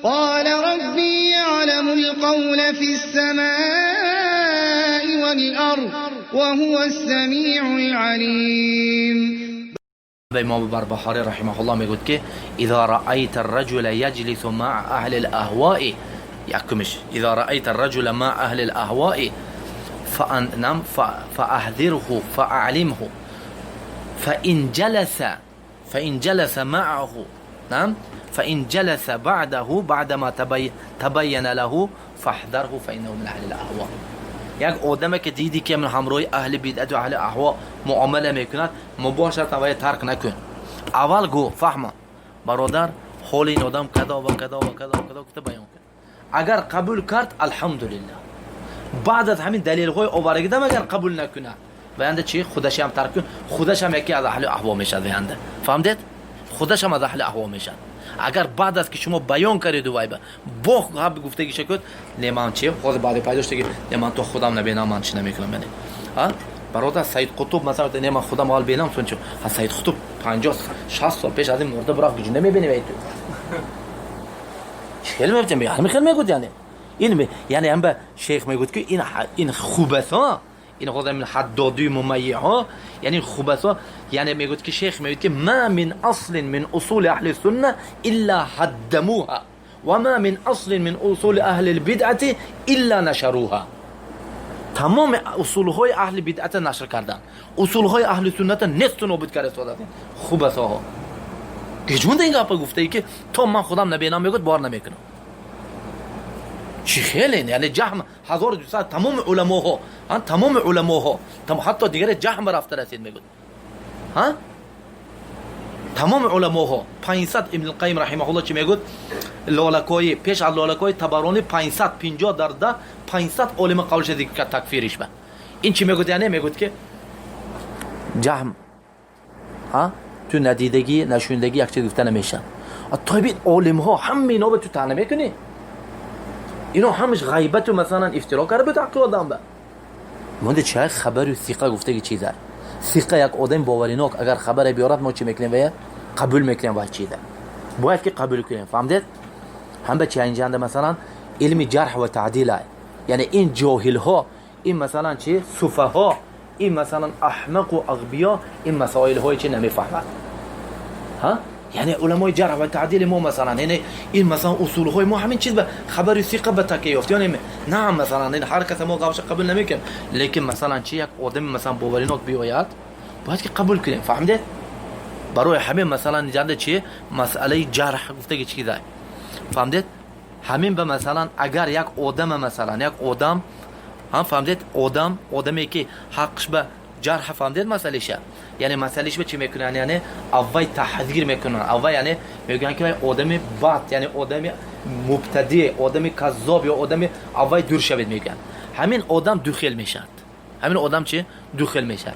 قال ربي يعلم القول في السماء والأرض وهو السميع العليم. امام بربهاری رحمه الله میگوید که اذا رأيت الرجل يجلس مع اهل الاهواء یکمش اذا رأيت الرجل مع اهل الاهواء فاحذره فاعلمه فإن جلس معه نعم فإن جلس بعدما تبين له فاحذره فإنه من اهل الاهواء. یک آدمی که دیدی که من همراه اهل بدعت و اهل اهوا معامله میکند مباشرتا باید ترک نکن. اول گو فهمه برادر حال این آدم کدا و کدا و کدا و کدا که بیان کن. اگر قبول کرد الحمدلله. بعد از همین دلیل های آوردم اگر قبول نکنه وینده چی خودش هم ترک کن، خودش هم یکی از اهل اهوا میشد. وینده فهمدید؟ خودش هم از اهل اهوا میشد. اگر بعد از که شما بیان کردید و وایبه با هم گفتگی شکد نمان چی خود بعد پیدا شد که نمان تو خودم نبینم من چی نمیکنم. یعنی ها برادر سید قطب مثلا نمان خودم حال بینم چون چه سید قطب 50 60 سال پیش از این مرده برافت گوش نمیبینی وید خیلی میگم همین خیلی میگفت. یعنی این یعنی هم به شیخ میگفت که این خوبه ها این خود من حدادی ممیع ها یعنی خوبه ها. یعنی میگفت که شیخ میگفت که ما من اصل من اصول اهل السنه الا حدموها و ما من اصل من اصول اهل البدعه الا نشروها. تمام اصول های اهل بدعت نشر کردن، اصول های اهل سنت نست و نابود کرده دادن. خوبه ها گجوند این گپ گفته ای که تو من خودم نبینم میگفت بار نمیکنم. چی خیلی یعنی جهم 1200 تمام علماها تمام علماها حتی دیگر جهم رفته رسید میگفت ها تمام علماها 500 ابن القیم رحمه الله چی میگفت لالکای پیش از لالکای تبرانی 550 در ده 500 علما قول شده که تکفیرش به این چی میگفت. یعنی میگفت که جهم تو ندیدگی نشوندگی یک چیز گفته نمیشن. طیب علم ها همه اینا به تو طعنه میکنی، اینا همش غیبت و مثلا افترا کرده به عقل آدم. به مونده چه خبر و ثقه گفته که چیزه ثقه یک آدم باوریناک اگر خبر بیارد ما چی میکنیم و قبول میکنیم و چیزه باید که قبول کنیم. فهمدید؟ هم به چه اینجا مثلا علم جرح و تعدیل های. یعنی این جاهل ها این مثلا چی صفه ها این مثلا احمق و اغبیا این مسائل های چی نمیفهمند ها. یعنی علمای جرح و تعدیل ما مثلا یعنی این مثلا اصول های ما همین چیز به خبر ثقه به تکیه یافت. یعنی نه مثلا این هر کس ما قابش قبول نمیکنه لیکن مثلا چی یک آدم مثلا باوریناک بیاید باید که قبول کنیم. فهمیدید؟ برای همین مثلا جنده چی مسئله جرح گفته که چی ده. فهمیدید؟ همین به مثلا اگر یک آدم مثلا یک آدم هم فهمیدید آدمی که حقش به جرح فهمیدید مسئله شه یعنی مسئلهش به چی میکنن یعنی اول تحذیر میکنن اول یعنی میگن که آدم بد یعنی آدم مبتدی آدم کذاب یا آدم اول دور شوید میگن همین آدم دخیل میشد. همین آدم چی دخیل میشد.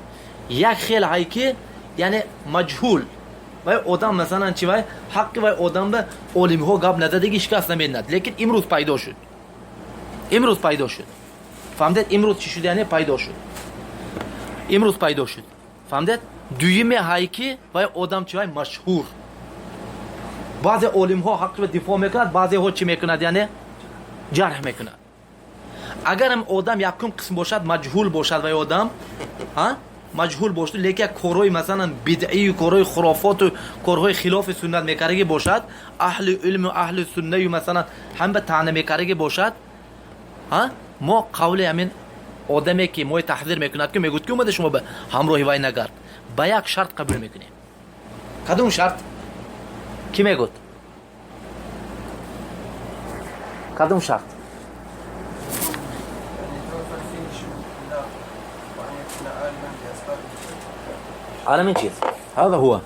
یک خیل هایی که یعنی مجهول و آدم مثلا چی وای حق و آدم به علم ها قبل ندادگی شکست نمیدند لیکن امروز پیدا شد. امروز پیدا شد. فهمیدید؟ امروز چی شد یعنی پیدا شد. امروز پیدا شد. فهمیدید؟ دویمه هایی که و آدم چی وای مشهور بعضی علم ها حق و دفاع میکند بعضی ها چی میکند یعنی جرح میکند. اگر هم آدم یکم قسم باشد مجهول باشد و آدم مجهول باشد لیکن کارهای مثلا بدعی و کارهای خرافات و کارهای خلاف سنت میکرده باشد اهل علم و اهل سنت مثلا هم به طعنه میکرده باشد ما قول همین آدمی که ما تحذیر میکند که میگوید که اومده شما به همراهی وای نگرد با یک شرط قبول میکنیم. کدوم شرط؟ کی میگوید؟ کدوم شرط؟ عالم چیز هذا هو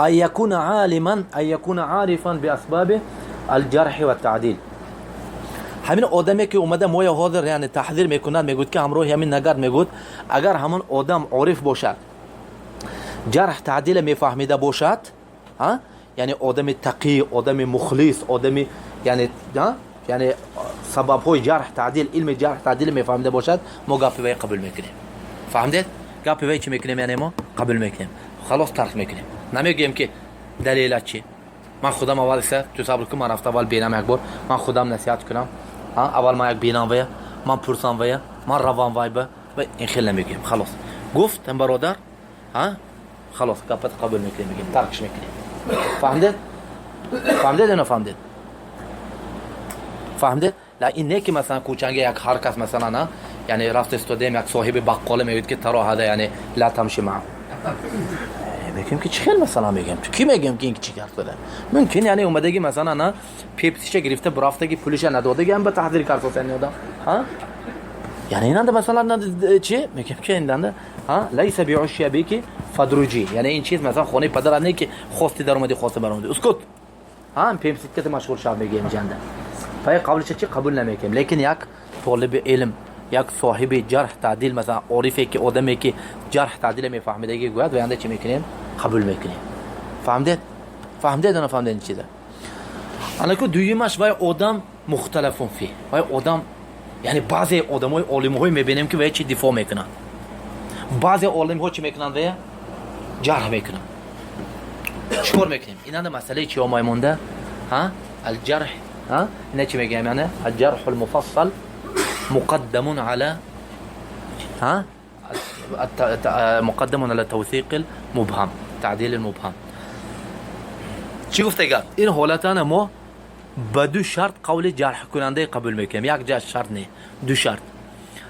أن يكون عالما أن يكون عارفا بأسباب الجرح والتعديل. همین آدمی که اومده موی حاضر یعنی تحذیر میکند میگوید که همراه همین نگرد میگوید اگر همون آدم عارف باشد جرح تعدیل میفهمیده باشد یعنی آدم تقی آدم مخلص آدم یعنی سبب های جرح تعدیل علم جرح تعدیل میفهمیده باشد ما گپی وی قبول میکنیم. فهمیدید؟ گپی وی چی میکنیم یعنی ما قبول میکنیم خلاص ترک میکنیم. نمیگیم که دلیل چی من خودم اول سه تو صبر کن، من رفت اول بینم یک بار، من خودم نصیحت کنم. اول ما یک بینم ویا، من پرسام ویا، من روان وای به و این خیلی نمیگیم. خلاص گفتم برادر، خلاص کپت قبول میکنیم، میگیم ترکش میکنیم. فهمیدید؟ فهمیدید یا نفهمیدید؟ فهمیدید؟ لا این نه که مثلا کوچنگ یک هر کس مثلا نه، یعنی رفت استودیم یک صاحب بقاله میگه که ترا هذا یعنی لا تمشي معه. میگم که چی خیلی مثلا میگم کی میگم که این چی کرده؟ ممکن یعنی اومدگی مثلا نه پیپسیش گرفته برافتگی پولش نداده هم به تحضیر کارت ندادم. یعنی ایننده مثلا چی میگم که ایننده لیس بیعش بیکی فدروجی، یعنی این چیز مثلا خونه پدر نه که خواستی در اومدی خواسته بر اومدی اسکت. پیپسی که مشهور شب میگیم جنده پای قبلش چی قبول نمیکنیم. لیکن یک طالب علم، یک صاحب جرح تعدیل مثلا عارفی که آدمی که جرح تعدیل میفهمیده گوید و چی میکنیم؟ قبول میکنیم. فهمیدید؟ فهمیدید یا نفهمیدید این چیزه؟ الان که دویمش وای آدم مختلفون فی وای آدم، یعنی بعضی آدمای عالم‌های میبینیم که وای چی دفاع میکنن، بعضی عالم‌ها چی میکنن وای جرح میکنن. چیکار میکنیم؟ اینا مسئله چی اومای مونده؟ الجرح اینا چی میگیم؟ یعنی الجرح المفصل مقدم على مقدم على توثيق المبهم، تعديل المبهم. چی گفته گفت؟ این حالتان ما با دو شرط قول جرح کننده قبول میکنیم. یک شرط نه، دو شرط.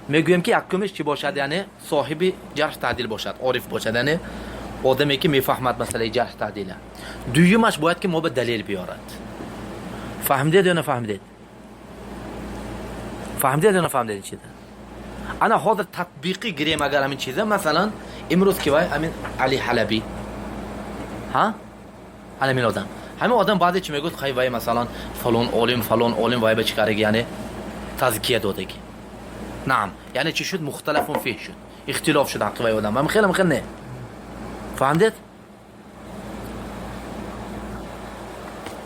میگویم که یکمش چی باشد؟ یعنی صاحب جرح تعدیل باشد، عارف باشد، یعنی آدمی که میفهمد مسئله جرح تعدیله. دویمش باید که ما به دلیل بیارد. فهمیدید یا نفهمیدید؟ فهمیدید یا نفهمیدید این چیزه؟ انا حاضر تطبیقی گیریم اگر همین چیزه. مثلا امروز که وای همین علی حلبی همین آدم بعدی چی میگفت؟ خیلی وای مثلا فلان عالم وای به چی کارگی، یعنی تزکیه دادگی. نعم، یعنی چی شد؟ مختلفون فیه شد، اختلاف شد حق وای آدم. من خیلی نه. فهمیدید؟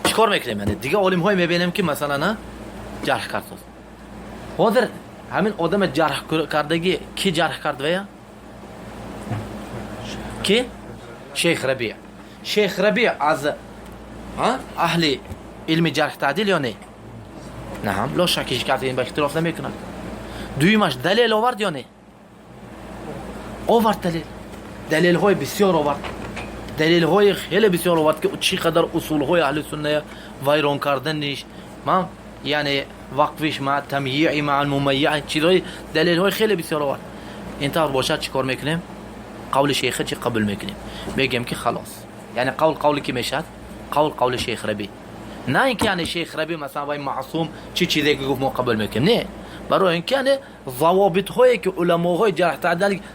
چیکار میکنیم؟ یعنی دیگه عالم های میبینیم که مثلا نه جرح کرد. حاضر همین آدم جرح کردگی کی جرح کرد ویا؟ کی؟ شیخ ربیع. شیخ ربیع از اهل علم جرح تعدیل یا نه؟ نعم، لا شک هیچ کسی این با اختلاف نمیکنه. دویمش دلیل آورد یا نه؟ آورد دلیل های بسیار آورد، دلیل های خیلی بسیار آورد که چی قدر اصول های اهل سنت ویران کردن نیست، یعنی وقفش مع تمییع مع الممیع، چیزای دلیل های خیلی بسیار آورد. اینطور باشد چیکار میکنیم؟ قول شیخ چی قبول میکنیم؟ میگیم که خلاص، یعنی قولی که میشد قول شیخ ربی. نه اینکه یعنی شیخ ربی مثلا وای معصوم چی چیزی که گفت ما قبول میکنیم، نه، برای اینکه یعنی ضوابط هایی که علماهای جرح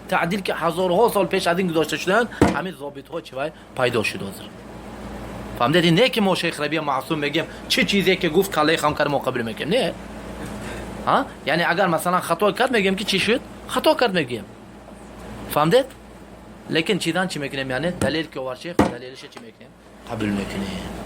تعدیل که هزارها سال پیش از این گذاشته شدن، همین ضوابط ها چی وای پیدا شده است. فهمیدید؟ نه که ما شیخ ربیع معصوم میگیم چه چیزی که گفت کله خام کرد ما قبول میکنیم، نه. یعنی اگر مثلا خطا کرد میگیم که چی شد؟ خطا کرد میگیم. فهمیدید؟ لیکن چیزان چی میکنیم؟ یعنی دلیل که ور شیخ دلیلش چی میکنیم؟ قبول میکنیم.